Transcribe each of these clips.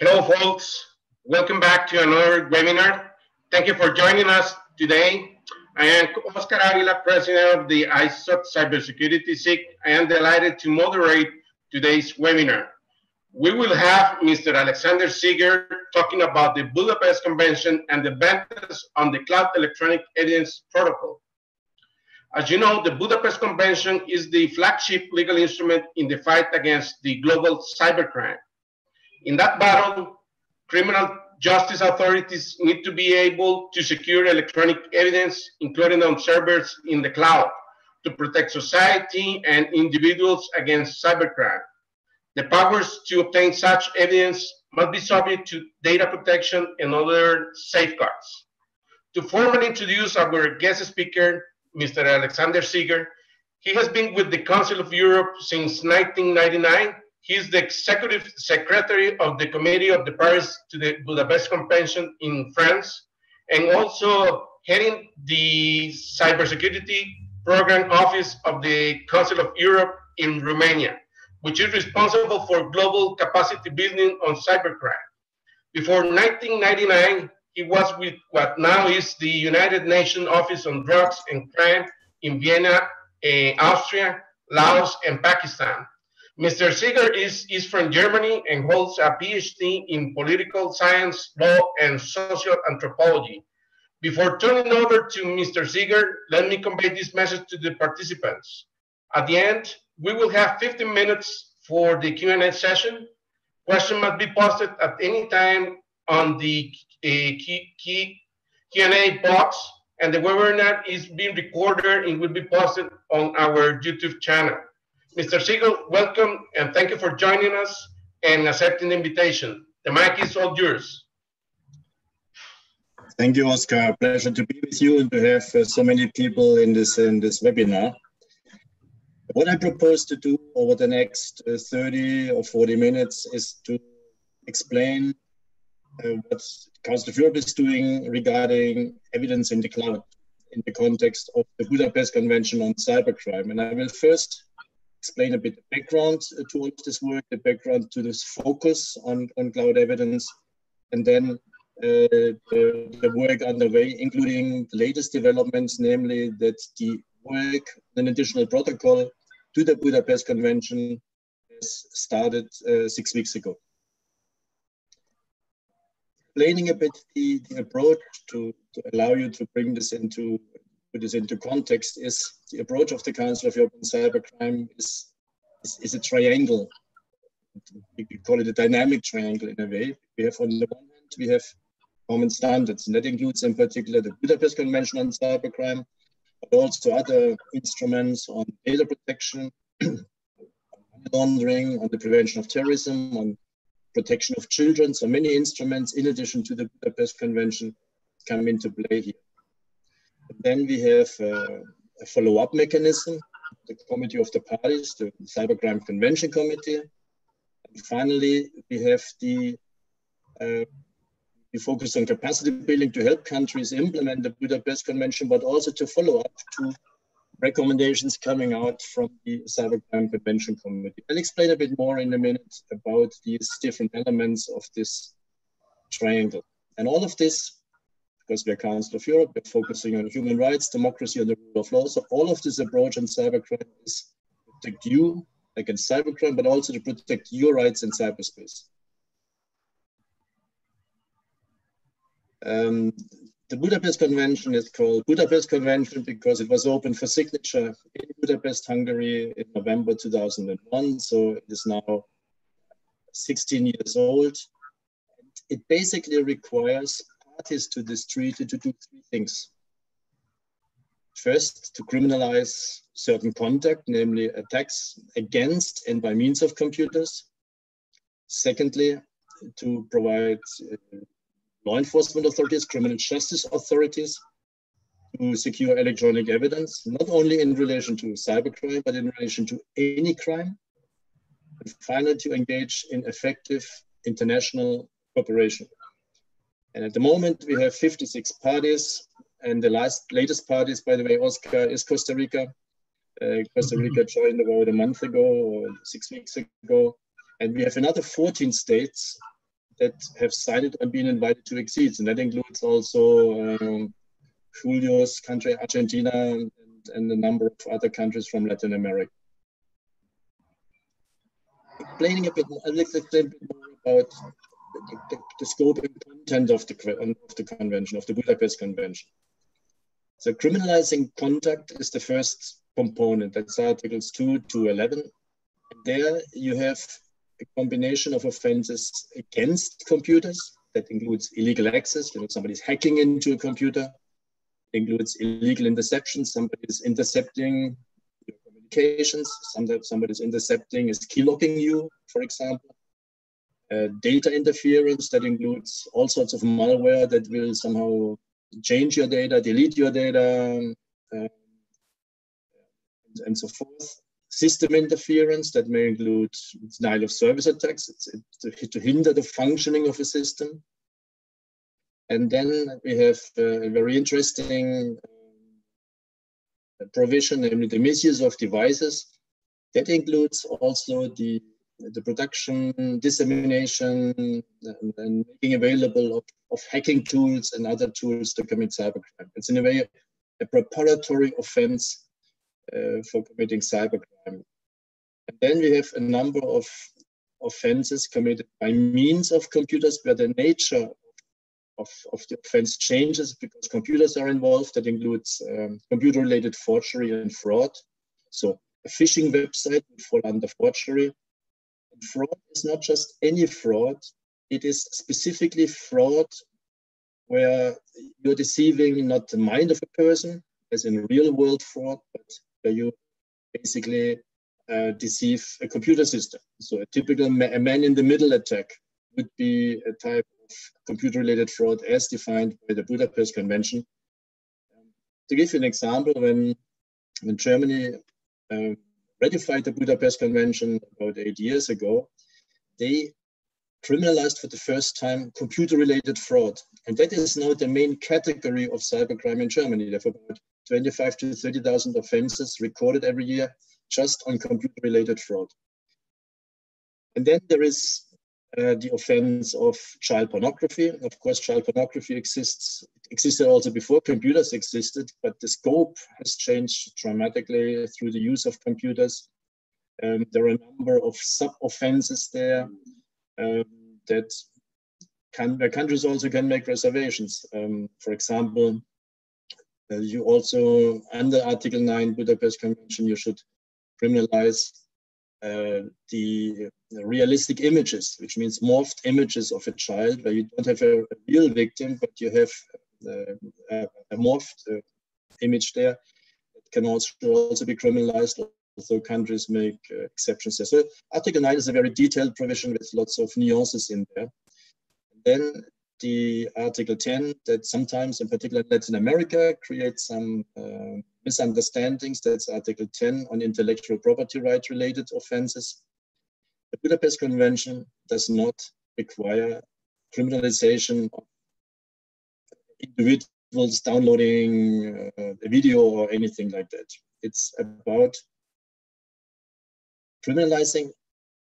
Hello, folks. Welcome back to another webinar. Thank you for joining us today. I am Oscar Avila, President of the ISOC Cybersecurity SIG. I am delighted to moderate today's webinar. We will have Mr. Alexander Seger talking about the Budapest Convention and the advances on the Cloud Electronic Evidence Protocol. As you know, the Budapest Convention is the flagship legal instrument in the fight against the global cybercrime. In that battle, criminal justice authorities need to be able to secure electronic evidence, including on servers in the cloud, to protect society and individuals against cybercrime. The powers to obtain such evidence must be subject to data protection and other safeguards. To formally introduce our guest speaker, Mr. Alexander Seger, he has been with the Council of Europe since 1999. He is the Executive Secretary of the Committee of the Paris to the Budapest Convention in France, and also heading the Cybersecurity Program Office of the Council of Europe in Romania, which is responsible for global capacity building on cybercrime. Before 1999, he was with what now is the United Nations Office on Drugs and Crime in Vienna, Austria, Laos, and Pakistan. Mr. Seger is from Germany and holds a PhD in political science, law, and social anthropology. Before turning over to Mr. Seger, let me convey this message to the participants. At the end, we will have 15 minutes for the Q&A session. Questions must be posted at any time on the Q&A box, and the webinar is being recorded and will be posted on our YouTube channel. Mr. Seger, welcome, and thank you for joining us and accepting the invitation. The mic is all yours. Thank you, Oscar. Pleasure to be with you and to have so many people in this webinar. What I propose to do over the next 30 or 40 minutes is to explain what Council of Europe is doing regarding evidence in the cloud in the context of the Budapest Convention on cybercrime. And I will first explain a bit of background to all of this work, the background to this focus on cloud evidence, and then the work underway, including the latest developments, namely that the work, an additional protocol to the Budapest Convention has started 6 weeks ago. Explaining a bit the approach to allow you to bring this into put this into context is the approach of the Council of Europe on cybercrime is a triangle. We call it a dynamic triangle in a way. We have on the one hand, we have common standards, and that includes in particular the Budapest Convention on cybercrime, but also other instruments on data protection, on laundering, on the prevention of terrorism, on protection of children. So many instruments in addition to the Budapest Convention come into play here. Then we have a follow-up mechanism, the Committee of the Parties, the Cybercrime Convention Committee. And finally, we have we focus on capacity building to help countries implement the Budapest Convention, but also to follow up to recommendations coming out from the Cybercrime Convention Committee. I'll explain a bit more in a minute about these different elements of this triangle. And all of this, because we're Council of Europe, we're focusing on human rights, democracy, and the rule of law. So all of this approach on cybercrime is to protect you against cybercrime, but also to protect your rights in cyberspace. The Budapest Convention is called Budapest Convention because it was open for signature in Budapest, Hungary in November 2001. So it is now 16 years old. It basically requires parties to this treaty to do three things. First, to criminalize certain conduct, namely attacks against and by means of computers. Secondly, to provide law enforcement authorities, criminal justice authorities to secure electronic evidence, not only in relation to cybercrime, but in relation to any crime. And finally, to engage in effective international cooperation. And at the moment, we have 56 parties. And the latest parties, by the way, Oscar, is Costa Rica. Costa Rica joined about a month ago or 6 weeks ago. And we have another 14 states that have signed and been invited to exceed, and that includes also Julio's country, Argentina, and a number of other countries from Latin America. Explaining a little bit more about the scope and content of the convention, of the Budapest Convention. So criminalizing contact is the first component. That's Articles 2 to 11. There you have a combination of offenses against computers. That includes illegal access, somebody's hacking into a computer. It includes illegal interception, somebody is intercepting your communications, somebody's intercepting is keylocking you, for example. Data interference, that includes all sorts of malware that will somehow change your data, delete your data, and so forth. System interference, that may include denial of service attacks, it's to hinder the functioning of a system. And then we have a very interesting provision, namely the misuse of devices. That includes also the production, dissemination, and making available of hacking tools and other tools to commit cybercrime. It's in a way a preparatory offense for committing cybercrime. And then we have a number of offenses committed by means of computers, where the nature of the offense changes because computers are involved. That includes computer-related forgery and fraud. So a phishing website would fall under forgery. And fraud is not just any fraud. It is specifically fraud where you're deceiving not the mind of a person, as in real-world fraud, but where you basically deceive a computer system. So a typical man-in-the-middle attack would be a type of computer-related fraud as defined by the Budapest Convention. To give you an example, when Germany ratified the Budapest Convention about 8 years ago, they criminalized for the first time computer-related fraud. And that is now the main category of cybercrime in Germany. They have about 25 to 30,000 offenses recorded every year just on computer-related fraud. And then there is the offense of child pornography. Of course, child pornography existed also before computers existed, but the scope has changed dramatically through the use of computers. There are a number of sub-offenses there that where countries also can make reservations. For example, you also, under Article 9 Budapest Convention, you should criminalize the realistic images, which means morphed images of a child, where you don't have a real victim, but you have a morphed image there. It can also be criminalized, although countries make exceptions there. So Article 9 is a very detailed provision with lots of nuances in there. And then the Article 10, that sometimes, in particular in Latin America, creates some misunderstandings. That's Article 10 on intellectual property right related offenses. The Budapest Convention does not require criminalization of individuals downloading a video or anything like that. It's about criminalizing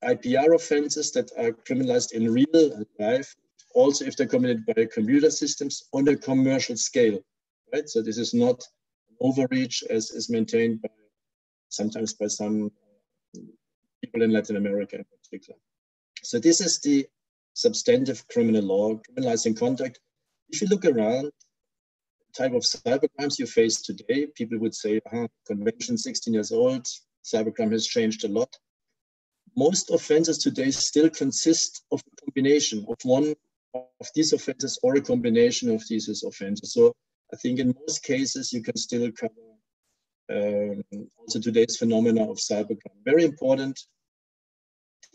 IPR offenses that are criminalized in real life, also if they're committed by computer systems on a commercial scale, right? So this is not overreach as is maintained by sometimes by some people in Latin America in particular. So this is the substantive criminal law, criminalizing contact. If you look around, the type of cybercrimes you face today, people would say, convention 16 years old, cybercrime has changed a lot. Most offenses today still consist of a combination of one of these offenses or a combination of these offenses. So I think in most cases you can still cover also today's phenomena of cybercrime. Very important.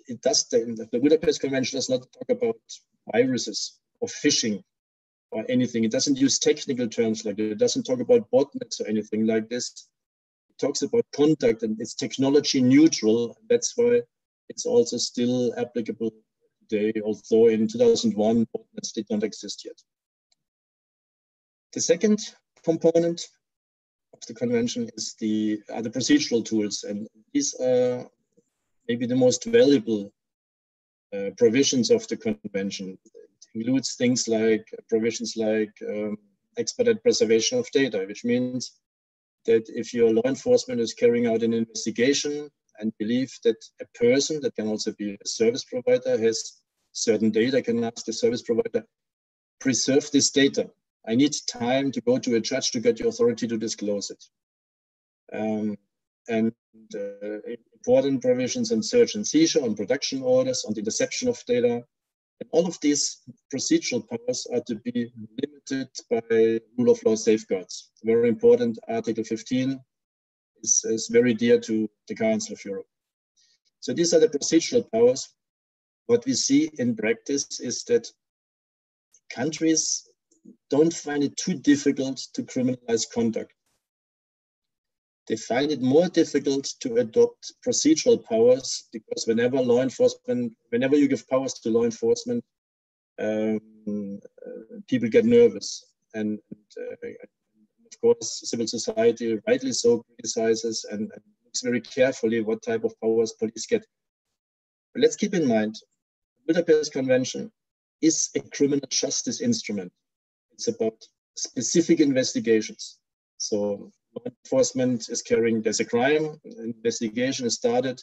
It does the Budapest Convention does not talk about viruses or phishing or anything. It doesn't use technical terms like that. It doesn't talk about botnets or anything like this. It talks about contact, and it's technology neutral. That's why it's also still applicable today, although in 2001 botnets did not exist yet. The second component of the convention is the procedural tools, and these are maybe the most valuable provisions of the convention. It includes things like provisions like expedited preservation of data, which means that if your law enforcement is carrying out an investigation and believe that a person, that can also be a service provider, has certain data, can ask the service provider, preserve this data. I need time to go to a judge to get the authority to disclose it. Important provisions on search and seizure, on production orders, on the interception of data. And all of these procedural powers are to be limited by rule of law safeguards. Very important, Article 15 is very dear to the Council of Europe. So these are the procedural powers. What we see in practice is that countries don't find it too difficult to criminalize conduct. They find it more difficult to adopt procedural powers because whenever you give powers to law enforcement, people get nervous. And of course, civil society, rightly so, criticizes and looks very carefully what type of powers police get. But let's keep in mind, the Budapest Convention is a criminal justice instrument. It's about specific investigations. So law enforcement is carrying, there's a crime, investigation is started,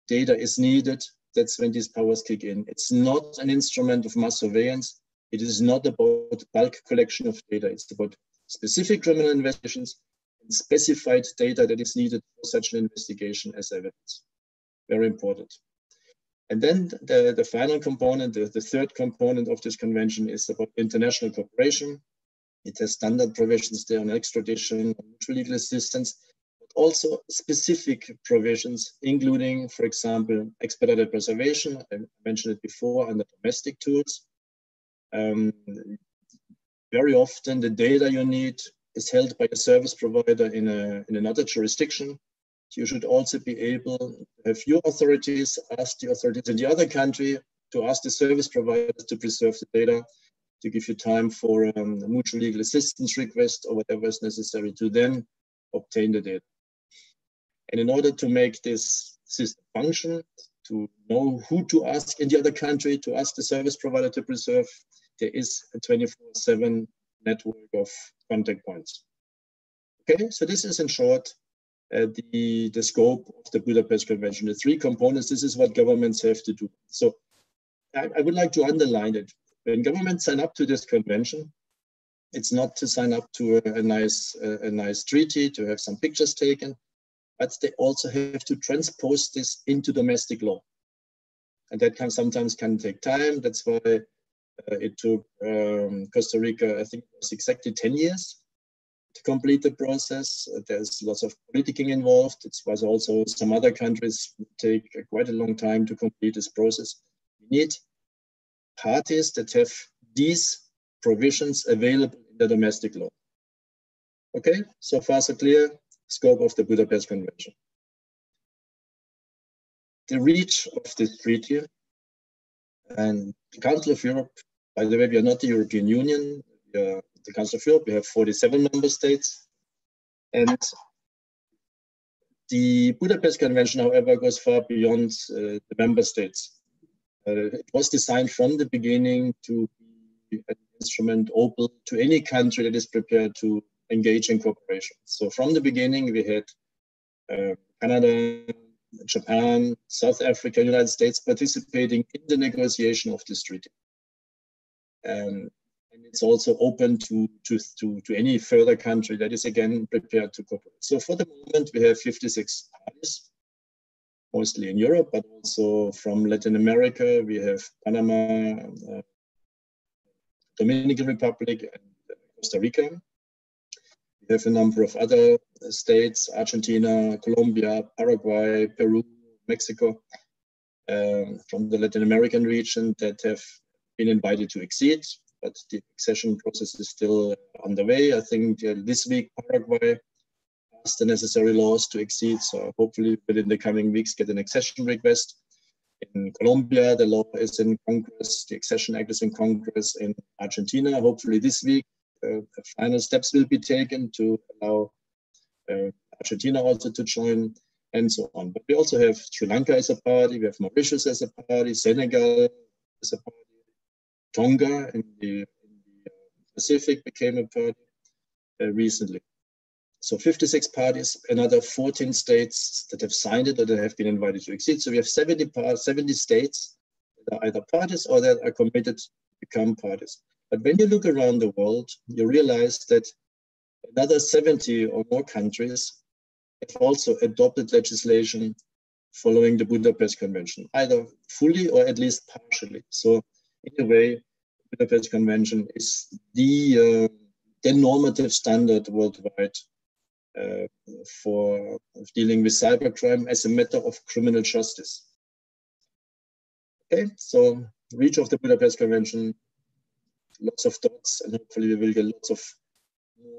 data is needed, that's when these powers kick in. It's not an instrument of mass surveillance. It is not about bulk collection of data. It's about specific criminal investigations and specified data that is needed for such an investigation as evidence. Very important. And then the final component, the third component of this convention is about international cooperation. It has standard provisions there on extradition, on mutual legal assistance, but also specific provisions, including, for example, expedited preservation. I mentioned it before under domestic tools. Very often the data you need is held by a service provider in another jurisdiction. You should also be able to have your authorities ask the authorities in the other country to ask the service providers to preserve the data, to give you time for a mutual legal assistance request or whatever is necessary to then obtain the data. And in order to make this system function, to know who to ask in the other country to ask the service provider to preserve, there is a 24/7 network of contact points. Okay, so this is in short the scope of the Budapest Convention, the three components. This is what governments have to do. So I would like to underline it. When governments sign up to this convention, it's not to sign up to a nice treaty, to have some pictures taken, but they also have to transpose this into domestic law. And that sometimes can take time. That's why it took Costa Rica, I think it was exactly 10 years to complete the process. There's lots of politicking involved. It was also some other countries take quite a long time to complete this process. We need parties that have these provisions available in the domestic law. Okay, so far so clear, scope of the Budapest Convention. The reach of this treaty, and the Council of Europe, by the way, we are not the European Union, we are the Council of Europe, we have 47 member states. And the Budapest Convention, however, goes far beyond the member states. It was designed from the beginning to be an instrument open to any country that is prepared to engage in cooperation. So from the beginning, we had Canada, Japan, South Africa, United States participating in the negotiation of this treaty. And it's also open to any further country that is again prepared to cooperate. So for the moment, we have 56 parties, mostly in Europe, but also from Latin America. We have Panama, Dominican Republic, and Costa Rica. We have a number of other states, Argentina, Colombia, Paraguay, Peru, Mexico, from the Latin American region that have been invited to accede, but the accession process is still underway. I think this week Paraguay passed the necessary laws to accede, so hopefully within the coming weeks get an accession request. In Colombia, the law is in Congress, the accession act is in Congress. In Argentina, hopefully this week, final steps will be taken to allow Argentina also to join. and so on. But we also have Sri Lanka as a party, we have Mauritius as a party, Senegal as a party, Tonga in the Pacific became a party recently. So 56 parties, another 14 states that have signed it or that have been invited to accede. So we have 70 states that are either parties or that are committed to become parties. But when you look around the world, you realize that another 70 or more countries have also adopted legislation following the Budapest Convention, either fully or at least partially. So in a way, the Budapest Convention is the normative standard worldwide for dealing with cybercrime as a matter of criminal justice. Okay, so reach of the Budapest Convention, lots of dots, and hopefully we will get lots of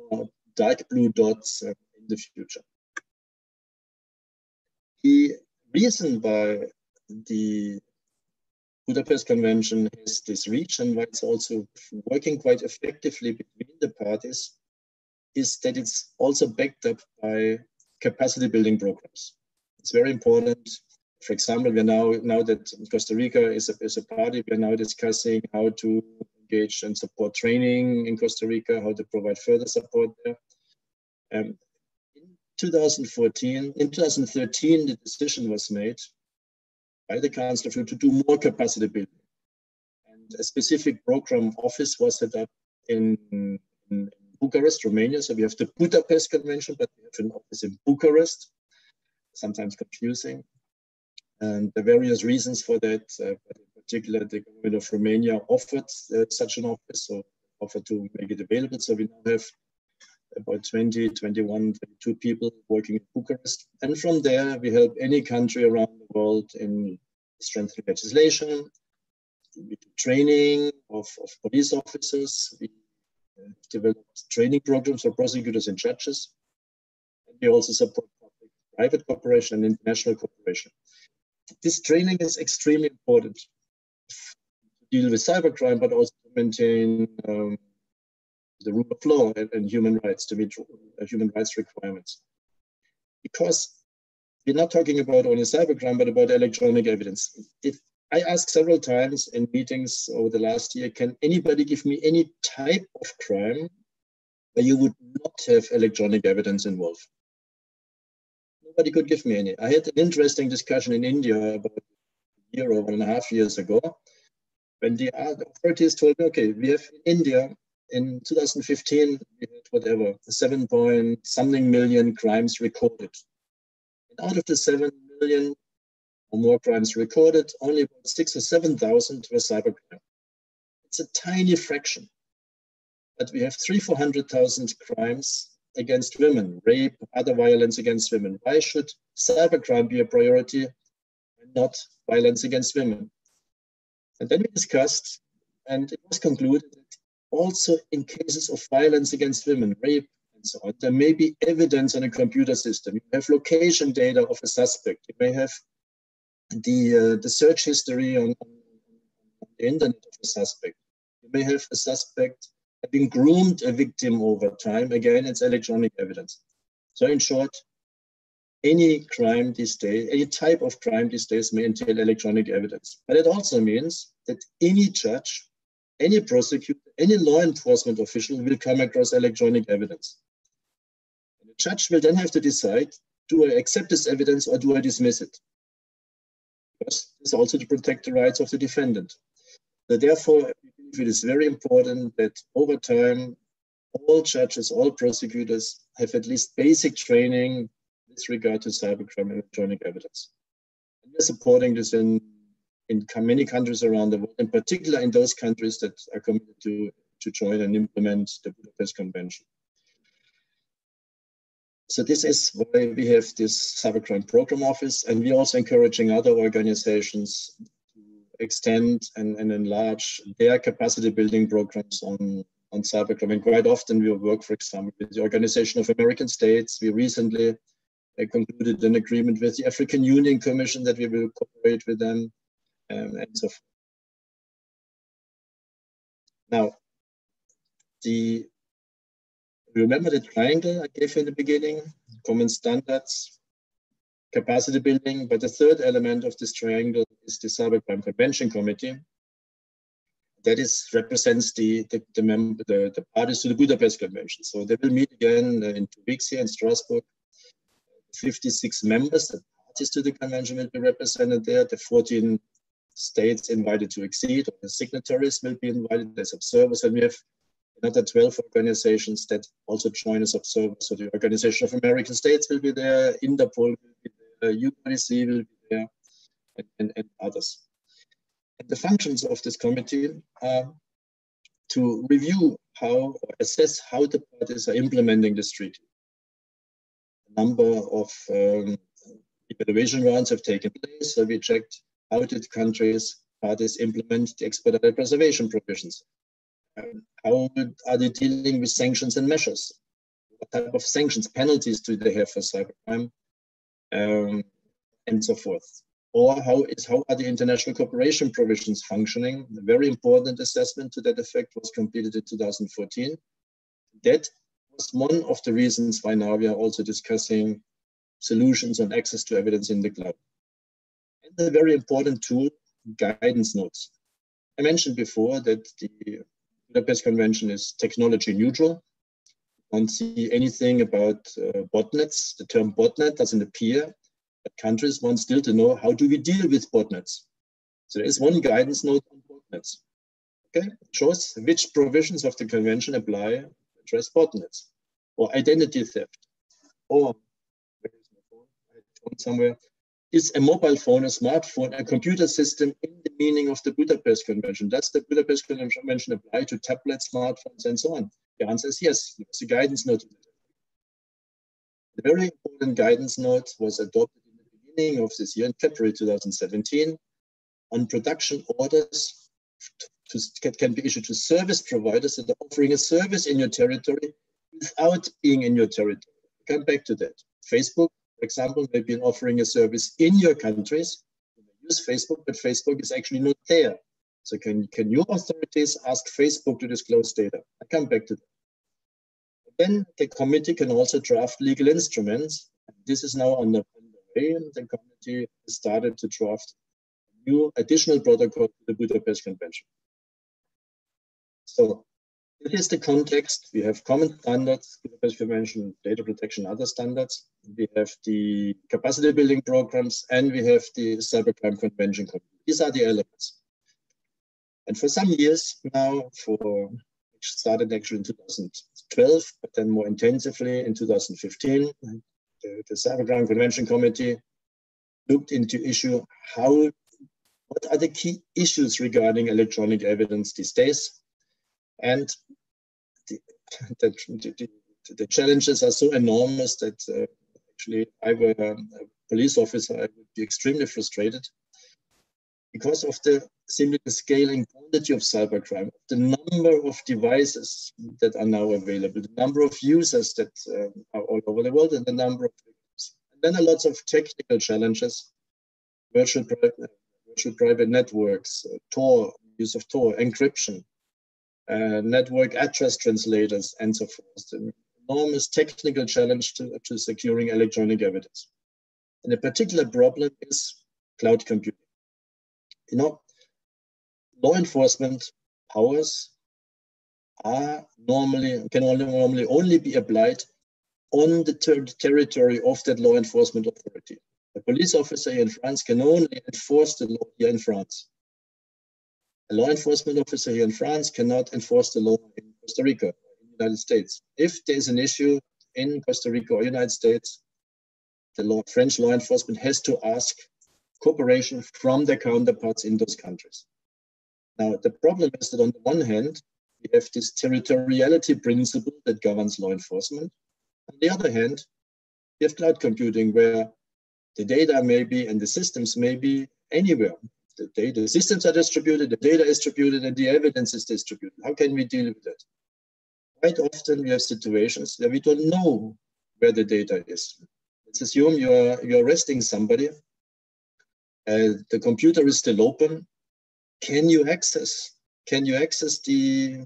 more dark blue dots in the future. The reason why the Budapest Convention has this reach and why it's also working quite effectively between the parties is that it's also backed up by capacity building programs. It's very important. For example, we're now that Costa Rica is a party, we're now discussing how to engage and support training in Costa Rica, how to provide further support there. In 2013, the decision was made by the Council of Europe to do more capacity building. And a specific program office was set up in Bucharest, Romania. So we have the Budapest Convention, but we have an office in Bucharest, sometimes confusing. And there are various reasons for that. But in particular, the government of Romania offered such an office, so offered to make it available. So we now have about 20, 21, 22 people working in Bucharest. And from there, we help any country around the world in strengthening legislation, we do training of police officers, we develop training programs for prosecutors and judges. And we also support public-private cooperation and international cooperation. This training is extremely important to deal with cybercrime, but also to maintain the rule of law and human rights, to meet human rights requirements. Because we're not talking about only cybercrime, but about electronic evidence. If I asked several times in meetings over the last year, can anybody give me any type of crime where you would not have electronic evidence involved? Nobody could give me any. I had an interesting discussion in India about a year or 1.5 years ago, when the authorities told me, okay, we have in India, in 2015, we had whatever, 7-point-something million crimes recorded. And out of the 7 million or more crimes recorded, only about 6,000 or 7,000 were cybercrime. It's a tiny fraction. But we have 300,000 to 400,000 crimes against women, rape, other violence against women. Why should cybercrime be a priority and not violence against women? And then we discussed, and it was concluded that also in cases of violence against women, rape, and so on, there may be evidence on a computer system. You have location data of a suspect. You may have the search history on the internet of a suspect. You may have a suspect having groomed a victim over time. Again, it's electronic evidence. So in short, any crime these days, any type of crime these days may entail electronic evidence. But it also means that any judge, any prosecutor, any law enforcement official will come across electronic evidence. And the judge will then have to decide, do I accept this evidence or do I dismiss it? Because it's also to protect the rights of the defendant. So therefore, it is very important that over time, all judges, all prosecutors have at least basic training with regard to cybercrime and electronic evidence. And we're supporting this in many countries around the world, in particular in those countries that are committed to join and implement the Budapest Convention. So this is why we have this Cybercrime Program Office, and we're also encouraging other organizations to extend and enlarge their capacity building programs on cybercrime. And quite often we work, for example, with the Organization of American States. We recently concluded an agreement with the African Union Commission that we will cooperate with them, and so forth. Now, remember the triangle I gave you in the beginning? Common standards, capacity building. But the third element of this triangle is the Cybercrime Convention Committee. That represents the parties to the Budapest Convention. So they will meet again in 2 weeks here in Strasbourg. 56 members, the parties to the convention will be represented there. The 14 states invited to accede, or the signatories will be invited as observers. And we have another 12 organizations that also join as observers. So the Organization of American States will be there, Interpol will be there, UNIC will be there, and others. And the functions of this committee are to review or assess how the parties are implementing this treaty. A number of evaluation rounds have taken place. So we checked how did parties implement the expedited preservation provisions. How are they dealing with sanctions and measures? What type of sanctions, penalties do they have for cybercrime, and so forth? Or how are the international cooperation provisions functioning? A very important assessment to that effect was completed in 2014. That was one of the reasons why now we are also discussing solutions on access to evidence in the cloud. And a very important tool, guidance notes. I mentioned before that the Budapest Convention is technology neutral. You don't see anything about botnets. The term botnet doesn't appear. But countries want still to know, how do we deal with botnets? So there is one guidance note on botnets. Okay, it shows which provisions of the convention apply to address botnets or identity theft. Or, where is my phone? I had a phone somewhere. Is a mobile phone, a smartphone, a computer system in the meaning of the Budapest Convention? Does the Budapest Convention apply to tablets, smartphones, and so on? The answer is yes. It's a guidance note. The very important guidance note was adopted in the beginning of this year, in February 2017, on production orders can be issued to service providers that are offering a service in your territory without being in your territory. I'll come back to that. Facebook, for example, may be offering a service in your countries. You may use Facebook, but Facebook is actually not there. So can your authorities ask Facebook to disclose data? I'll come back to that. Then the committee can also draft legal instruments. This is now underway, and the committee started to draft a new additional protocol to the Budapest Convention. So it is the context. We have common standards, Budapest Convention, data protection, other standards. We have the capacity building programs, and we have the Cybercrime Convention. These are the elements. And for some years now, which started actually in 2012, but then more intensively in 2015, the Cybercrime Convention Committee looked into what are the key issues regarding electronic evidence these days. And the challenges are so enormous that actually, if I were a police officer, I would be extremely frustrated because of simply the scale and quantity of cybercrime, the number of devices that are now available, the number of users that are all over the world, and the number of victims. And then a lot of technical challenges, virtual private networks, Tor, use of Tor, encryption, network address translators, and so forth. An enormous technical challenge to securing electronic evidence. And a particular problem is cloud computing. You know, law enforcement powers can normally only be applied on the territory of that law enforcement authority. A police officer here in France can only enforce the law here in France. A law enforcement officer here in France cannot enforce the law in Costa Rica or in the United States. If there's an issue in Costa Rica or United States, the French law enforcement has to ask cooperation from their counterparts in those countries. Now, the problem is that on the one hand, we have this territoriality principle that governs law enforcement. On the other hand, we have cloud computing where the data may be and the systems may be anywhere. The systems are distributed, the data is distributed, and the evidence is distributed. How can we deal with that? Quite often we have situations where we don't know where the data is. Let's assume you're arresting somebody. The computer is still open. Can you access the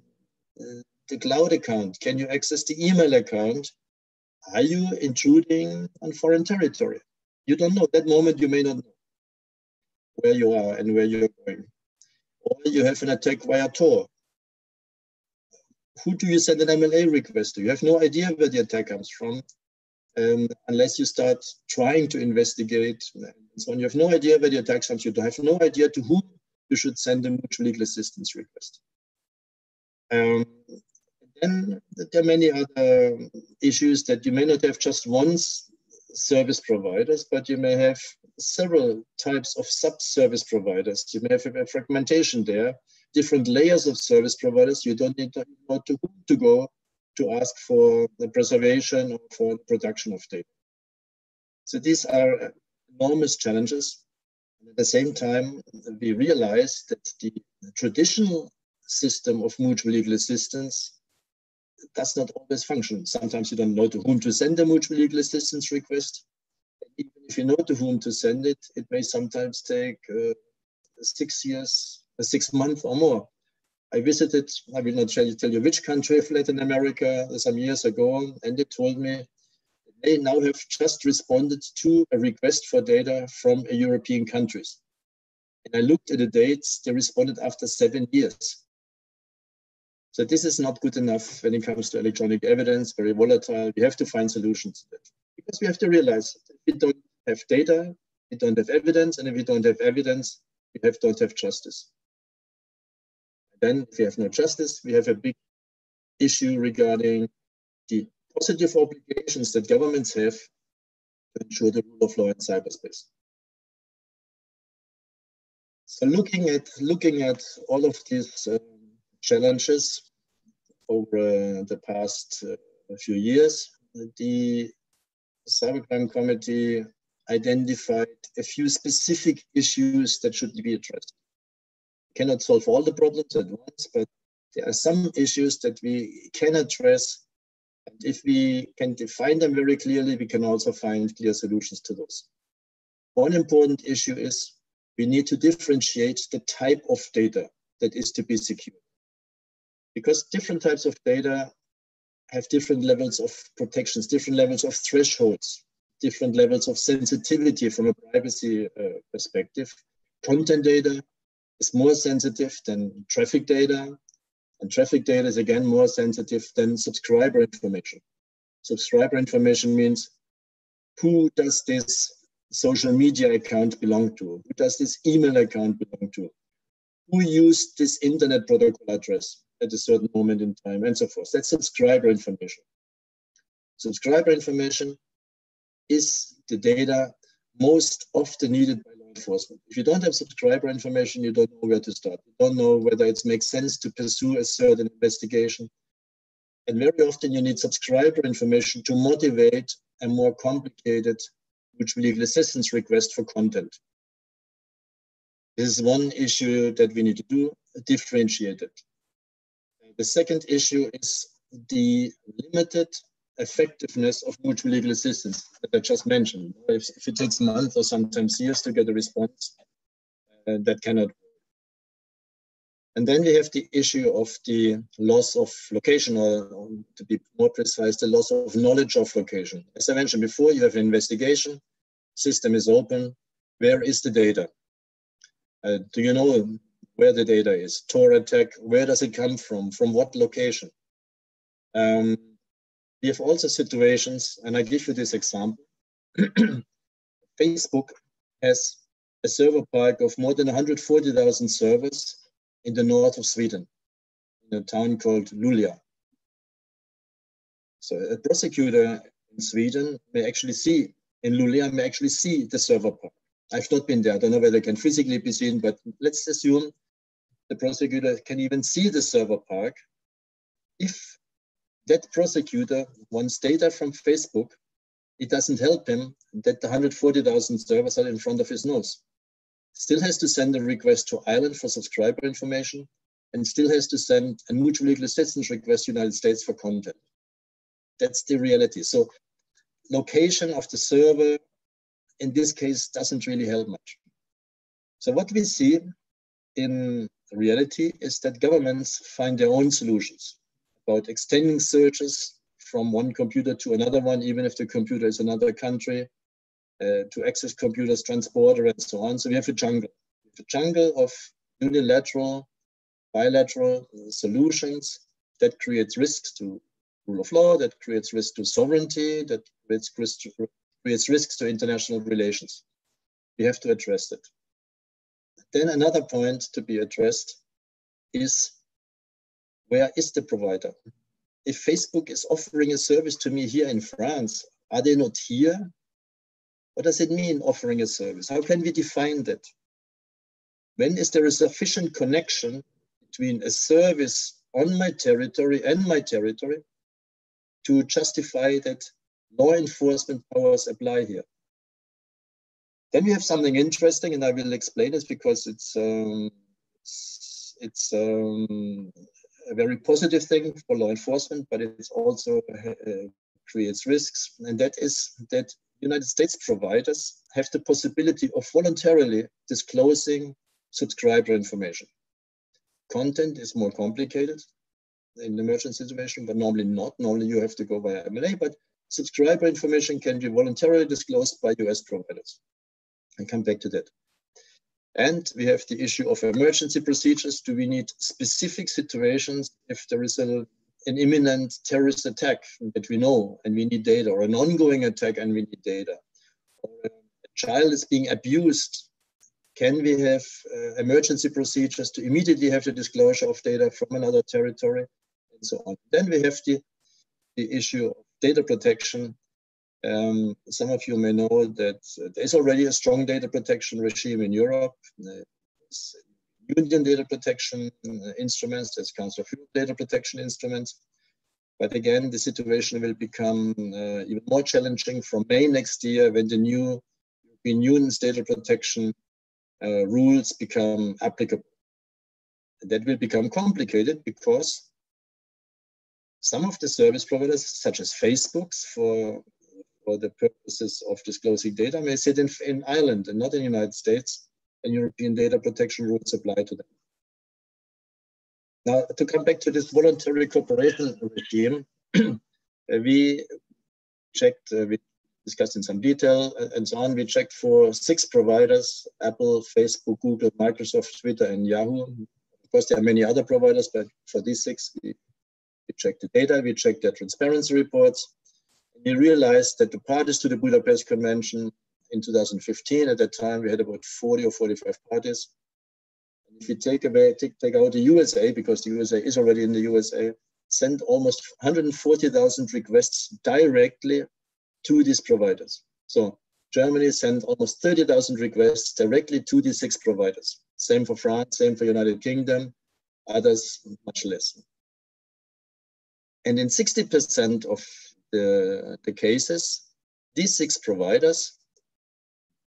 cloud account? Can you access the email account? Are you intruding on foreign territory? You don't know. At that moment, you may not know where you are and where you're going. Or you have an attack via Tor. Who do you send an MLA request to? You have no idea where the attack comes from unless you start trying to investigate. And so on. You have no idea where the attack comes. You have no idea to whom you should send a mutual legal assistance request. Then there are many other issues that you may not have just one service providers, but you may have several types of sub-service providers. You may have a fragmentation there, different layers of service providers. You don't need to know to whom to go to ask for the preservation or for the production of data. So these are enormous challenges. And at the same time, we realize that the traditional system of mutual legal assistance does not always function. Sometimes you don't know to whom to send a mutual legal assistance request. Even if you know to whom to send it, it may sometimes take 6 years, 6 months or more. I visited, I will not tell you which country of Latin America some years ago, and they told me they now have just responded to a request for data from a European countries. And I looked at the dates, they responded after 7 years. So this is not good enough when it comes to electronic evidence, very volatile. We have to find solutions to that. Because we have to realize that if we don't have data, we don't have evidence, and if we don't have evidence, we don't have justice. Then if we have no justice, we have a big issue regarding the positive obligations that governments have to ensure the rule of law in cyberspace. So looking at all of these challenges over the past few years, the Cybercrime Committee identified a few specific issues that should be addressed. We cannot solve all the problems at once, but there are some issues that we can address. And if we can define them very clearly, we can also find clear solutions to those. One important issue is we need to differentiate the type of data that is to be secured. Because different types of data have different levels of protections, different levels of thresholds, different levels of sensitivity from a privacy perspective. Content data is more sensitive than traffic data, and traffic data is again more sensitive than subscriber information. Subscriber information means who does this social media account belong to? Who does this email account belong to? Who used this internet protocol address at a certain moment in time, and so forth. That's subscriber information. Subscriber information is the data most often needed by law enforcement. If you don't have subscriber information, you don't know where to start. You don't know whether it makes sense to pursue a certain investigation. And very often you need subscriber information to motivate a more complicated mutual legal assistance request for content. This is one issue that we need to do, differentiate it. The second issue is the limited effectiveness of mutual legal assistance that I just mentioned. If it takes months or sometimes years to get a response, that cannot work. And then we have the issue of the loss of location, or to be more precise, the loss of knowledge of location. As I mentioned before, you have an investigation, system is open. Where is the data? Do you know where the data is? Tor attack, where does it come from? From what location? We have also situations, and I give you this example. Facebook has a server park of more than 140,000 servers in the north of Sweden, in a town called Luleå. So a prosecutor in Sweden may actually see, in Luleå, may actually see the server park. I've not been there, I don't know whether it can physically be seen, but let's assume the prosecutor can even see the server park. If that prosecutor wants data from Facebook, it doesn't help him that the 140,000 servers are in front of his nose. Still has to send a request to Ireland for subscriber information, and still has to send a mutual legal assistance request to the United States for content. That's the reality. So location of the server, in this case, doesn't really help much. So what we see in reality is that governments find their own solutions about extending searches from one computer to another one, even if the computer is another country. to access computers, transporter, and so on. So we have a jungle. We have a jungle of unilateral, bilateral solutions that creates risks to rule of law, that creates risks to sovereignty, that creates risks to international relations. We have to address it. Then another point to be addressed is, where is the provider? If Facebook is offering a service to me here in France, are they not here? What does it mean, offering a service? How can we define that? When is there a sufficient connection between a service on my territory and my territory to justify that law enforcement powers apply here? Then we have something interesting, and I will explain this because it's a very positive thing for law enforcement, but it also creates risks. And that is that United States providers have the possibility of voluntarily disclosing subscriber information. Content is more complicated in an emergency situation, but normally not. Normally you have to go via M&A, but subscriber information can be voluntarily disclosed by US providers. I'll come back to that. And we have the issue of emergency procedures. Do we need specific situations if there is an imminent terrorist attack that we know and we need data, or an ongoing attack and we need data, or a child is being abused? Can we have emergency procedures to immediately have the disclosure of data from another territory, and so on? Then we have the issue of data protection. Some of you may know that there's already a strong data protection regime in Europe. There's Union data protection instruments, there's Council of Europe data protection instruments. But again, the situation will become even more challenging from May next year when the new European Union's data protection rules become applicable. And that will become complicated because some of the service providers, such as Facebook's, for the purposes of disclosing data, may sit in Ireland and not in the United States, and European data protection rules apply to them. Now, to come back to this voluntary cooperation regime, we checked, we discussed in some detail and so on. We checked for 6 providers: Apple, Facebook, Google, Microsoft, Twitter, and Yahoo. Of course, there are many other providers, but for these 6, we checked the data, we checked their transparency reports. We realized that the parties to the Budapest Convention in 2015, at that time, we had about 40 or 45 parties. And if you take out the USA, because the USA is already in the USA, sent almost 140,000 requests directly to these providers. So Germany sent almost 30,000 requests directly to these 6 providers. Same for France, same for United Kingdom, others much less. And in 60% of the cases, these 6 providers,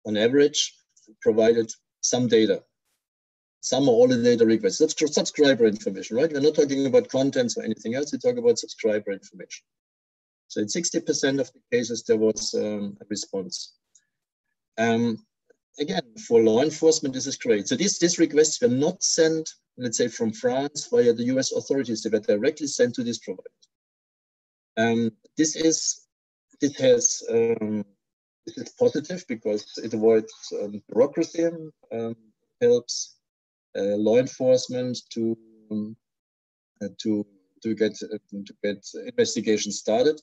on average, provided some data, some or all the data requests. That's subscriber information, right? We're not talking about contents or anything else. We talk about subscriber information. So in 60% of the cases, there was a response. Again, for law enforcement, this is great. So these requests were not sent, let's say, from France via the US authorities. They were directly sent to these providers. This is positive because it avoids bureaucracy, helps law enforcement to get investigations started.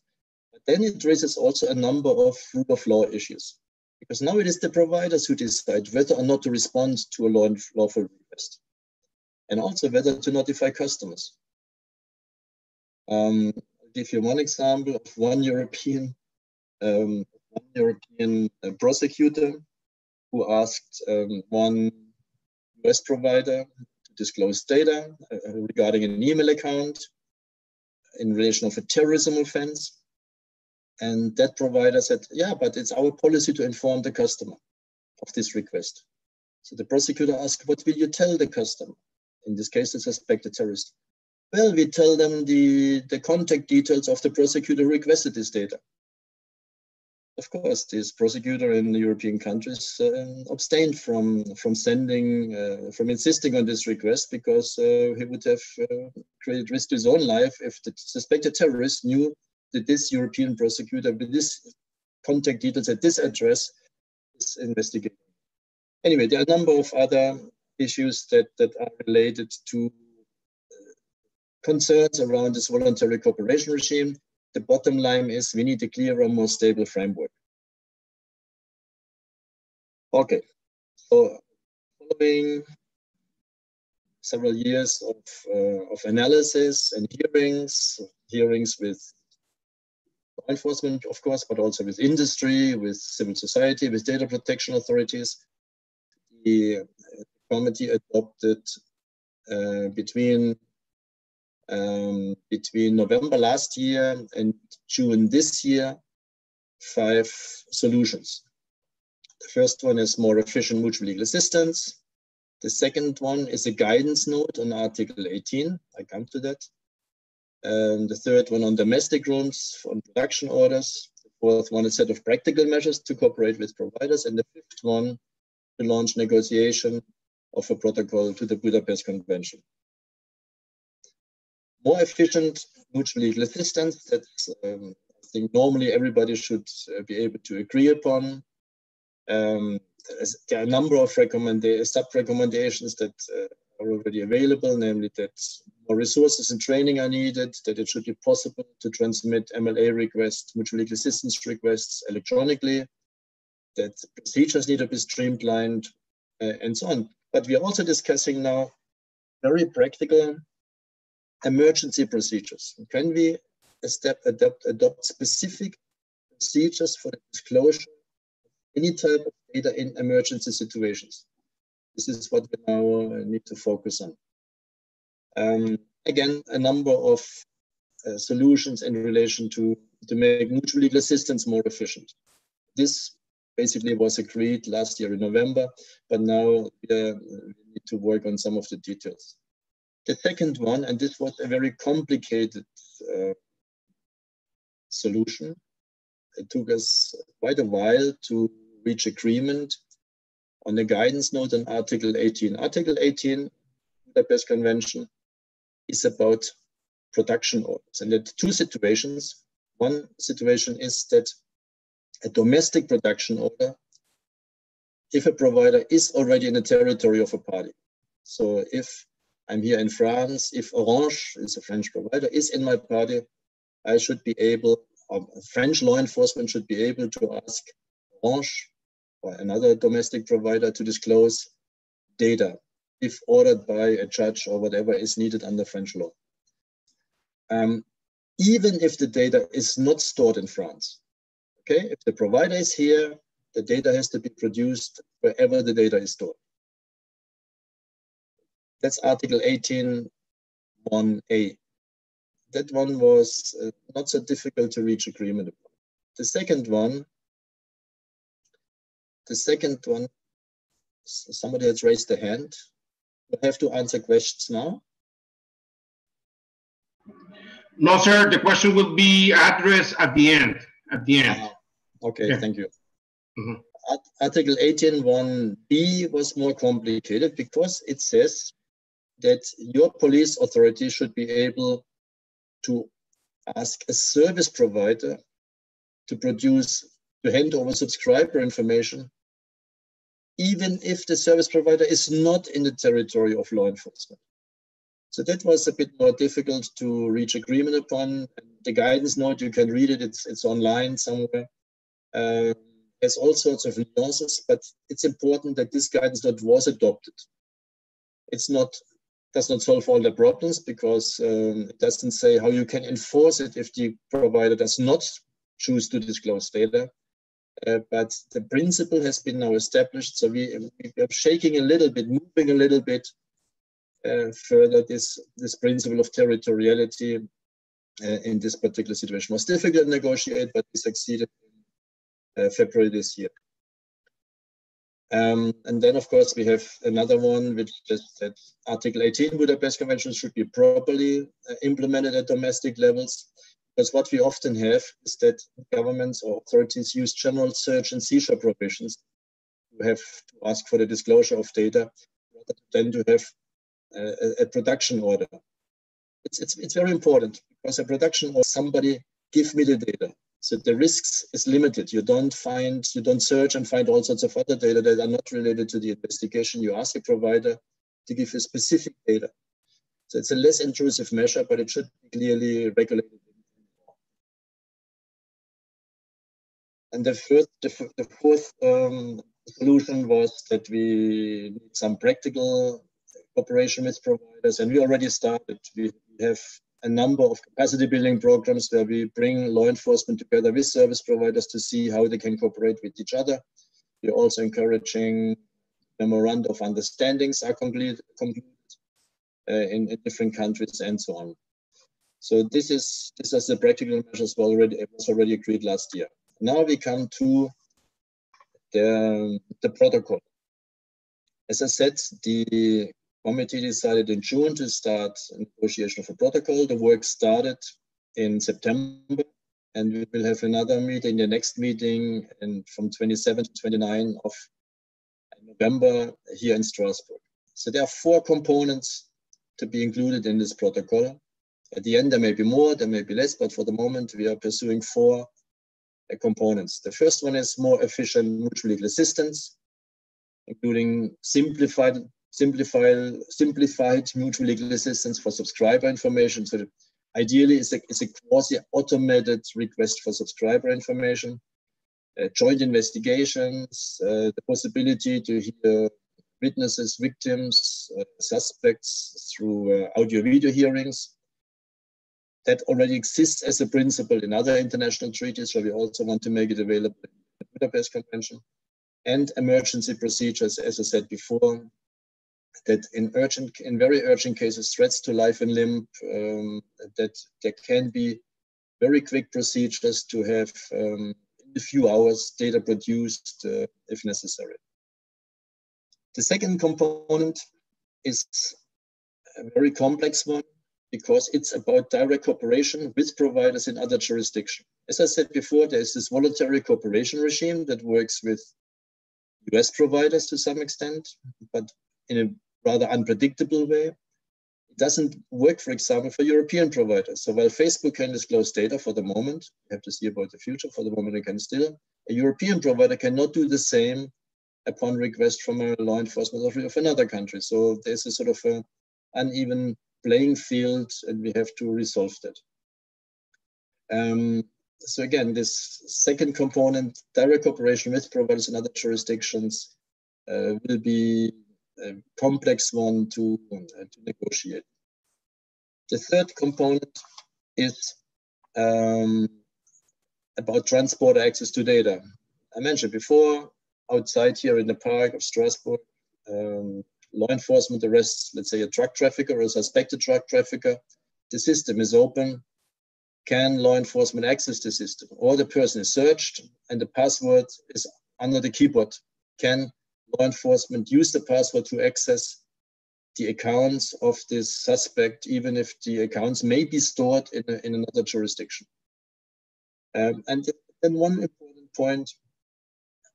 But then it raises also a number of rule of law issues, because now it is the providers who decide whether or not to respond to a lawful request, and also whether to notify customers. I'll give you one example of one European prosecutor who asked one US provider to disclose data regarding an email account in relation of a terrorism offense. And that provider said, yeah, but it's our policy to inform the customer of this request. So the prosecutor asked, what will you tell the customer? In this case, the suspected terrorist. Well, we tell them the contact details of the prosecutor who requested this data. Of course, this prosecutor in the European countries abstained from insisting on this request, because he would have created risk to his own life if the suspected terrorist knew that this European prosecutor with this contact details at this address is investigating. Anyway, there are a number of other issues that are related to concerns around this voluntary cooperation regime. The bottom line is we need a clearer, more stable framework. Okay, so following several years of analysis and hearings with law enforcement, of course, but also with industry, with civil society, with data protection authorities, the committee adopted between November last year and June this year 5 solutions. The first one is more efficient mutual legal assistance. The second one is a guidance note on Article 18. I come to that. The third one on domestic rules on production orders. The fourth one, a set of practical measures to cooperate with providers. And the fifth one, to launch negotiation of a protocol to the Budapest Convention. More efficient mutual legal assistance, that's, I think normally everybody should be able to agree upon. There are a number of sub-recommendations that are already available, namely that more resources and training are needed, that it should be possible to transmit MLA requests, mutual legal assistance requests electronically, that procedures need to be streamlined, and so on. But we are also discussing now very practical emergency procedures. Can we adopt specific procedures for the disclosure of any type of data in emergency situations? This is what we now need to focus on. Again, a number of solutions in relation to make mutual legal assistance more efficient. This basically was agreed last year in November, but now we need to work on some of the details. The second one, and this was a very complicated solution. It took us quite a while to reach agreement on the guidance note on Article 18. Article 18, Budapest Convention, is about production orders. And there are two situations. One situation is that a domestic production order, if a provider is already in the territory of a party. So if I'm here in France, if Orange is a French provider, is in my party, I should be able, French law enforcement should be able to ask Orange or another domestic provider to disclose data if ordered by a judge or whatever is needed under French law. Even if the data is not stored in France, okay? If the provider is here, the data has to be produced wherever the data is stored. That's Article 18(1)(a). That one was not so difficult to reach agreement upon. The second one, somebody has raised their hand. You have to answer questions now. No, sir, the question will be addressed at the end. Okay, yeah. Thank you. Mm-hmm. Article 18(1)(b) was more complicated because it says that your police authority should be able to ask a service provider to hand over subscriber information, even if the service provider is not in the territory of law enforcement. So that was a bit more difficult to reach agreement upon. The guidance note, you can read it, it's online somewhere. There's all sorts of nuances, but it's important that this guidance note was adopted. Does not solve all the problems because it doesn't say how you can enforce it if the provider does not choose to disclose data. But the principle has been now established. So we are shaking a little bit, moving a little bit further this principle of territoriality in this particular situation. It was difficult to negotiate, but we succeeded in February this year. And then, of course, we have another one, which is that Article 18 Budapest Convention should be properly implemented at domestic levels. Because what we often have is that governments or authorities use general search and seizure provisions to have to ask for the disclosure of data rather than to have a production order. It's very important because a production order, somebody give me the data. So the risks is limited. You don't search and find all sorts of other data that are not related to the investigation. You ask a provider to give you specific data. So it's a less intrusive measure, but it should be clearly regulated. And the fourth solution was that we need some practical cooperation with providers, and we already started. We have a number of capacity building programs where we bring law enforcement together with service providers to see how they can cooperate with each other. We're also encouraging memoranda of understandings are concluded in different countries and so on. So this is the practical measures was already agreed last year. Now we come to the protocol. As I said, the committee decided in June to start a negotiation of a protocol. The work started in September, and we will have another meeting, the next meeting, and from 27 to 29 of November here in Strasbourg. So there are 4 components to be included in this protocol. At the end, there may be more, there may be less, but for the moment, we are pursuing 4 components. The first one is more efficient mutual legal assistance, including simplified mutual legal assistance for subscriber information. So ideally, it's a quasi-automated request for subscriber information, joint investigations, the possibility to hear witnesses, victims, suspects through audio-video hearings. That already exists as a principle in other international treaties, so we also want to make it available in the Budapest Convention. And emergency procedures, as I said before, that in very urgent cases, threats to life and limb, that there can be very quick procedures to have in a few hours data produced if necessary. The second component is a very complex one, because it's about direct cooperation with providers in other jurisdictions. As I said before, there's this voluntary cooperation regime that works with US providers to some extent, but in a rather unpredictable way. It doesn't work, for example, for European providers. So while Facebook can disclose data for the moment, we have to see about the future, for the moment it can still, a European provider cannot do the same upon request from a law enforcement authority of another country. So there's a sort of an uneven playing field, and we have to resolve that. So again, this second component, direct cooperation with providers in other jurisdictions, will be a complex one to negotiate. The third component is about transport access to data. I mentioned before, outside here in the park of Strasbourg, law enforcement arrests, let's say, a drug trafficker or a suspected drug trafficker. The system is open. Can law enforcement access the system? Or the person is searched and the password is under the keyboard. Can law enforcement use the password to access the accounts of this suspect, even if the accounts may be stored in another jurisdiction? And then one important point,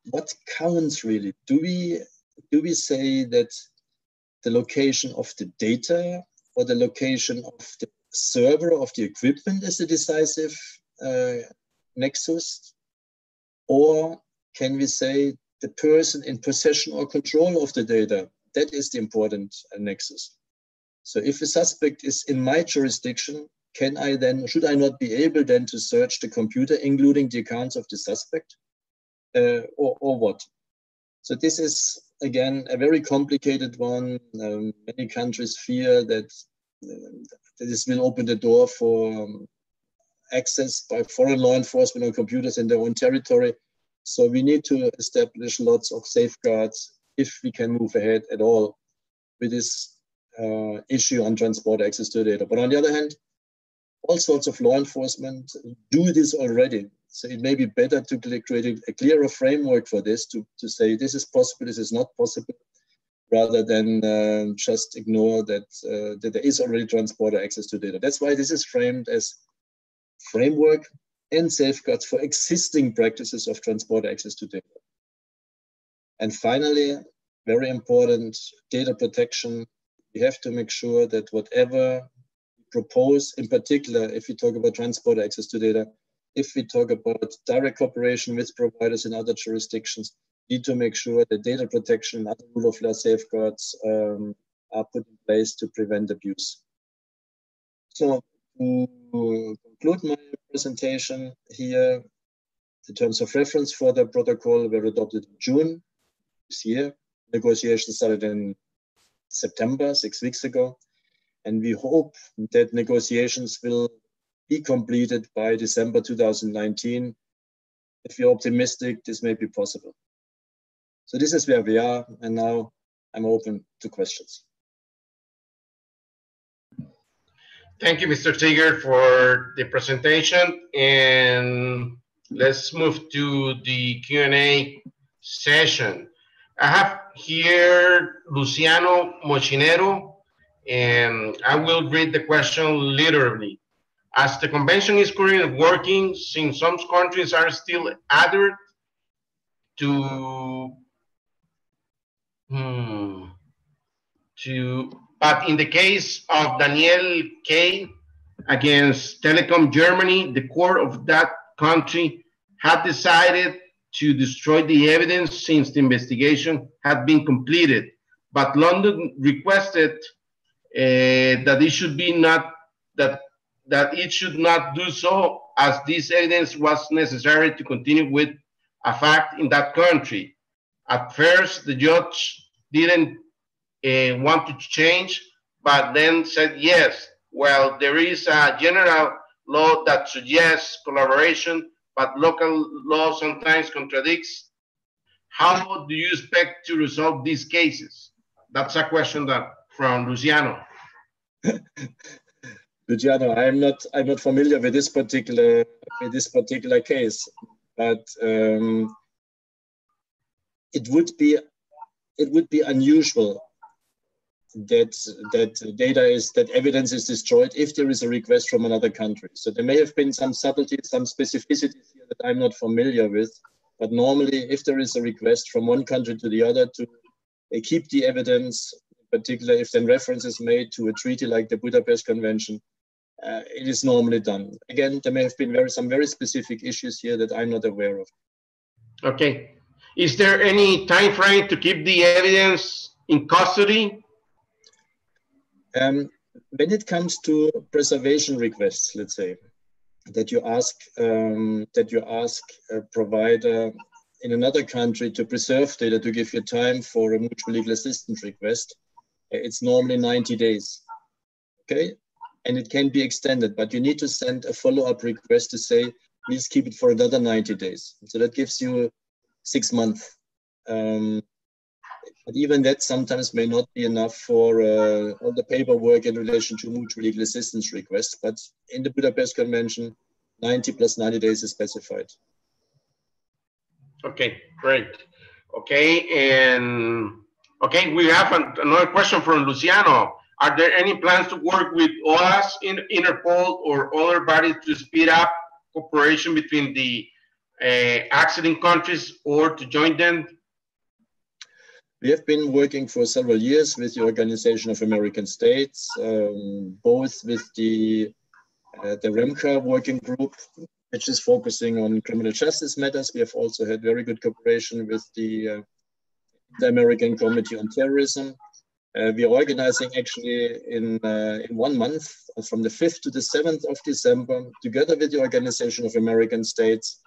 what counts really? Do we say that the location of the data or the location of the server of the equipment is the decisive nexus? Or can we say the person in possession or control of the data, that is the important nexus? So if a suspect is in my jurisdiction, should I not be able then to search the computer, including the accounts of the suspect, or what? So this is, again, a very complicated one. Many countries fear that this will open the door for access by foreign law enforcement on computers in their own territory. So we need to establish lots of safeguards if we can move ahead at all with this issue on transport access to data. But on the other hand, all sorts of law enforcement do this already. So it may be better to create a clearer framework for this, to say this is possible, this is not possible, rather than just ignore that there is already transporter access to data. That's why this is framed as framework and safeguards for existing practices of transporter access to data. And finally, very important, data protection. We have to make sure that whatever we propose, in particular, if we talk about transporter access to data, if we talk about direct cooperation with providers in other jurisdictions, need to make sure that data protection and other rule of law safeguards are put in place to prevent abuse. So to conclude my presentation here, the terms of reference for the protocol were adopted in June this year. Negotiations started in September, 6 weeks ago. And we hope that negotiations will be completed by December 2019. If you're optimistic, this may be possible. So this is where we are, and now I'm open to questions. Thank you, Mr. Seger, for the presentation. And let's move to the Q&A session. I have here Luciano Mochinero, and I will read the question literally. As the convention is currently working, since some countries are still adhered to but in the case of Daniel K. against Telecom Germany, the court of that country had decided to destroy the evidence since the investigation had been completed. But London requested that it should be that it should not do so, as this evidence was necessary to continue with a fact in that country. At first, the judge didn't want to change, but then said yes. Well, there is a general law that suggests collaboration, but local law sometimes contradicts. How do you expect to resolve these cases? That's a question from Luciano. Luciano, I'm not familiar with this particular case, but it would be unusual that evidence is destroyed if there is a request from another country. So there may have been some subtleties, some specificities here that I'm not familiar with, but normally if there is a request from one country to the other to keep the evidence, particularly if then reference is made to a treaty like the Budapest Convention, it is normally done. Again, there may have been some very specific issues here that I'm not aware of. Okay. Is there any time frame to keep the evidence in custody? When it comes to preservation requests, let's say, that you ask a provider in another country to preserve data to give you time for a mutual legal assistance request, it's normally 90 days. Okay? And it can be extended, but you need to send a follow-up request to say, please keep it for another 90 days. So that gives you 6 months. But even that sometimes may not be enough for all the paperwork in relation to mutual legal assistance requests. But in the Budapest Convention, 90 plus 90 days is specified. Okay, great. Okay, and okay, we have another question from Luciano. Are there any plans to work with OAS, Interpol, or other bodies to speed up cooperation between the accident countries or to join them? We have been working for several years with the Organization of American States, both with the REMCA working group, which is focusing on criminal justice matters. We have also had very good cooperation with the American Committee on Terrorism. We are organizing actually in 1 month, from the 5th to the 7th of December, together with the Organization of American States,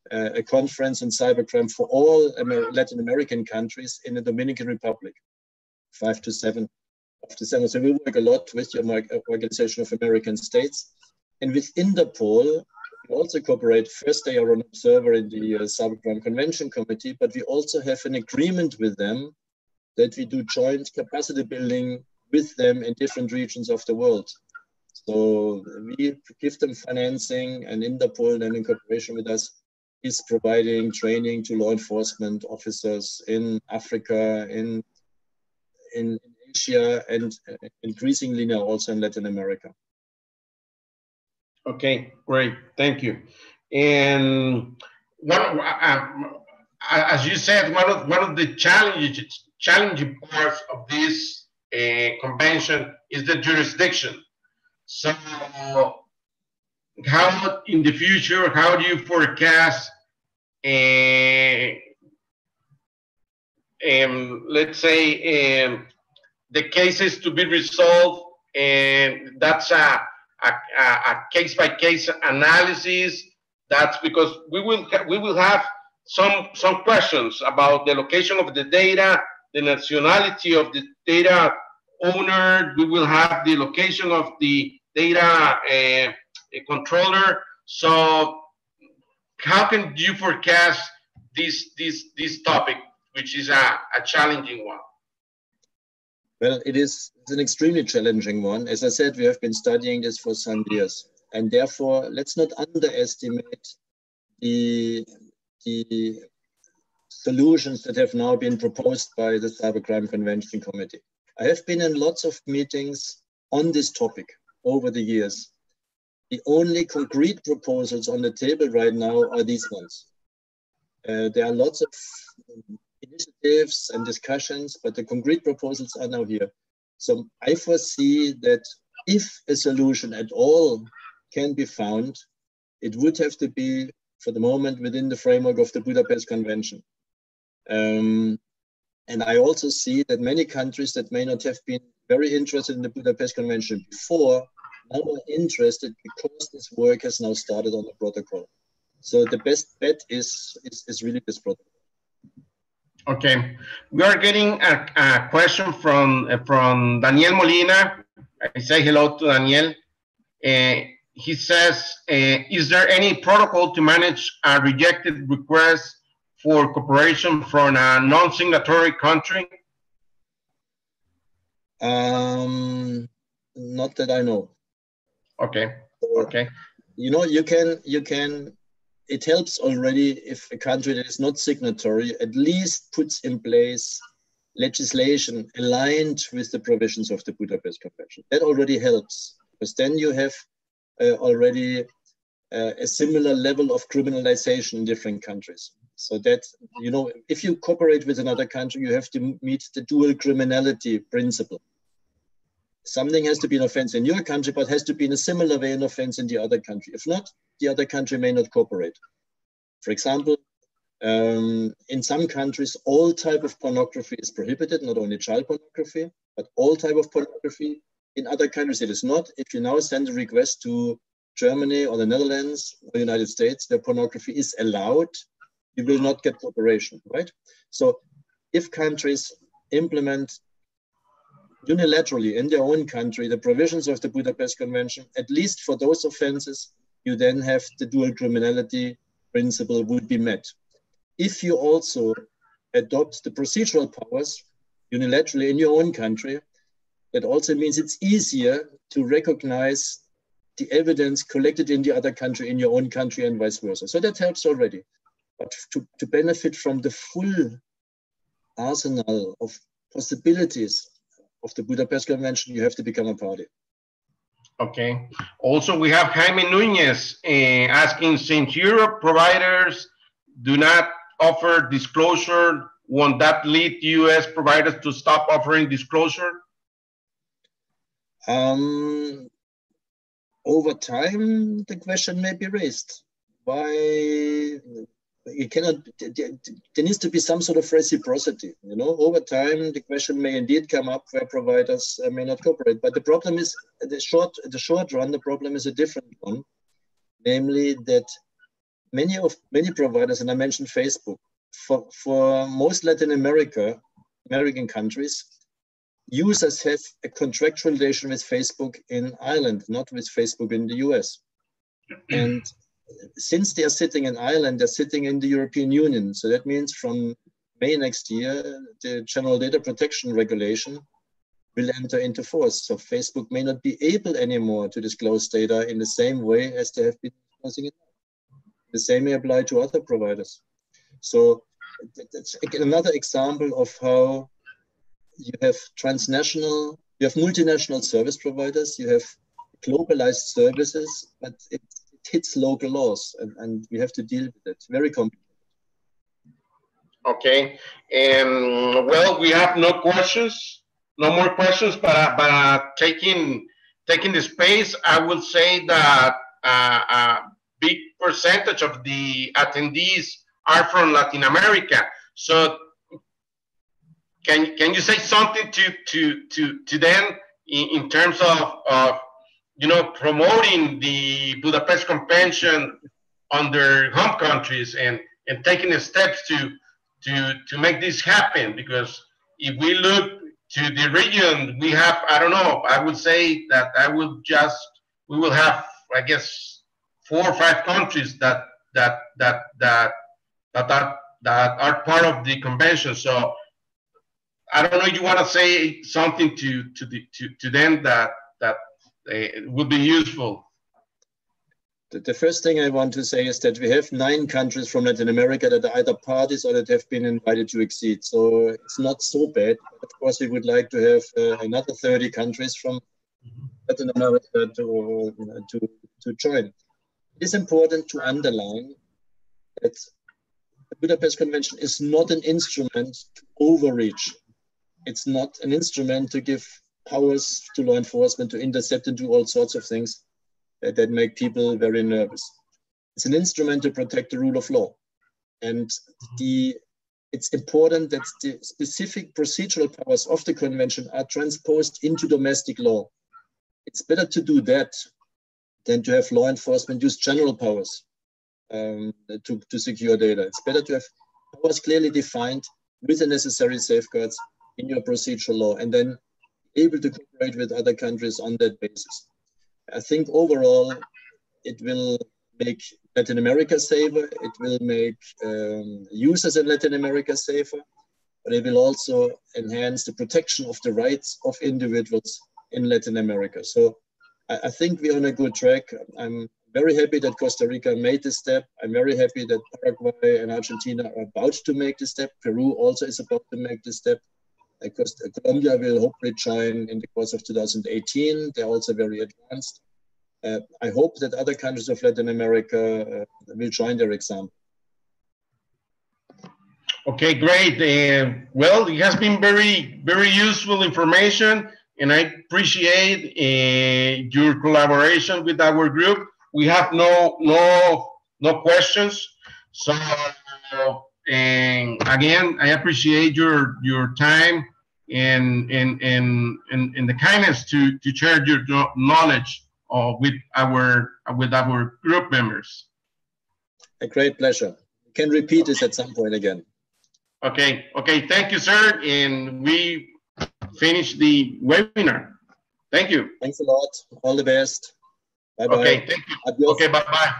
a conference on cybercrime for all Latin American countries in the Dominican Republic, 5 to 7 of December. So we work a lot with the Organization of American States. And with Interpol, we also cooperate. First, they are an observer in the Cybercrime Convention Committee, but we also have an agreement with them that we do joint capacity building with them in different regions of the world. So we give them financing, and Interpol, then in cooperation with us, is providing training to law enforcement officers in Africa, in Asia, and increasingly now also in Latin America. Okay, great, thank you. And as you said, one of the challenging parts of this convention is the jurisdiction. So how in the future, how do you forecast, let's say, the cases to be resolved, and that's a case-by-case analysis. That's because we will have some questions about the location of the data, the nationality of the data owner. We will have the location of the data controller. So how can you forecast this topic, which is a challenging one? Well, it's an extremely challenging one. As I said, we have been studying this for some years, and therefore let's not underestimate the solutions that have now been proposed by the Cybercrime Convention Committee. I have been in lots of meetings on this topic over the years. The only concrete proposals on the table right now are these ones. There are lots of initiatives and discussions, but the concrete proposals are now here. So I foresee that if a solution at all can be found, it would have to be, for the moment, within the framework of the Budapest Convention. And I also see that many countries that may not have been very interested in the Budapest Convention before now are interested because this work has now started on the protocol. So the best bet is really this protocol. Okay, we are getting a question from Daniel Molina. I say hello to Daniel. He says, is there any protocol to manage a rejected request for cooperation from a non-signatory country? Not that I know. Okay. Okay. You know, you can. It helps already if a country that is not signatory at least puts in place legislation aligned with the provisions of the Budapest Convention. That already helps, because then you have already a similar level of criminalization in different countries. So that, you know, if you cooperate with another country, you have to meet the dual criminality principle. Something has to be an offense in your country, but has to be in a similar way an offense in the other country. If not, the other country may not cooperate. For example, in some countries, all type of pornography is prohibited, not only child pornography, but all type of pornography. In other countries, it is not. If you now send a request to Germany or the Netherlands or the United States, where pornography is allowed, you will not get cooperation, right? So if countries implement unilaterally in their own country the provisions of the Budapest Convention, at least for those offenses, you then have the dual criminality principle would be met. If you also adopt the procedural powers unilaterally in your own country, that also means it's easier to recognize the evidence collected in the other country in your own country and vice versa. So that helps already. But to benefit from the full arsenal of possibilities of the Budapest Convention, you have to become a party. Okay. Also, we have Jaime Nunez asking, since Europe providers do not offer disclosure, won't that lead US providers to stop offering disclosure? Over time, the question may be raised. Why? You cannot, there needs to be some sort of reciprocity, you know. Over time, the question may indeed come up where providers may not cooperate. But the problem is, the short run, the problem is a different one. Namely that many providers, and I mentioned Facebook, for most Latin American countries, users have a contractual relation with Facebook in Ireland, not with Facebook in the US. And since they are sitting in Ireland, they're sitting in the European Union. So that means from May next year, the General Data Protection Regulation will enter into force. So Facebook may not be able anymore to disclose data in the same way as they have been disclosing it. The same may apply to other providers. So that's another example of how you have multinational service providers, you have globalized services, but it hits local laws, and we have to deal with it. Very complicated. Okay. Well, we have no more questions, but taking the space, I will say that a big percentage of the attendees are from Latin America. So can you say something to them in terms of you know, promoting the Budapest Convention on their home countries and taking the steps to make this happen? Because if we look to the region, we have, I don't know, I would say that we will have, I guess, 4 or 5 countries that are part of the convention. So I don't know if you want to say something to them that would be useful. The first thing I want to say is that we have 9 countries from Latin America that are either parties or that have been invited to exceed. So it's not so bad. Of course, we would like to have another 30 countries from Latin America to join. It is important to underline that the Budapest Convention is not an instrument to overreach. It's not an instrument to give powers to law enforcement to intercept and do all sorts of things that make people very nervous. It's an instrument to protect the rule of law. And it's important that the specific procedural powers of the convention are transposed into domestic law. It's better to do that than to have law enforcement use general powers to secure data. It's better to have powers clearly defined with the necessary safeguards in your procedural law, and then able to cooperate with other countries on that basis. I think overall, it will make Latin America safer, it will make users in Latin America safer, but it will also enhance the protection of the rights of individuals in Latin America. So I think we're on a good track. I'm very happy that Costa Rica made this step. I'm very happy that Paraguay and Argentina are about to make this step. Peru also is about to make this step. Colombia will hopefully join in the course of 2018. They're also very advanced. I hope that other countries of Latin America will join their example. Okay, great. Well, it has been very, very useful information, and I appreciate your collaboration with our group. We have no questions. So, and again, I appreciate your time and the kindness to share your knowledge with our group members. A great pleasure. You can repeat this at some point again. Okay. Thank you, sir. And we finish the webinar. Thank you. Thanks a lot. All the best. Bye-bye. Okay, thank you. Adios. Okay, bye-bye.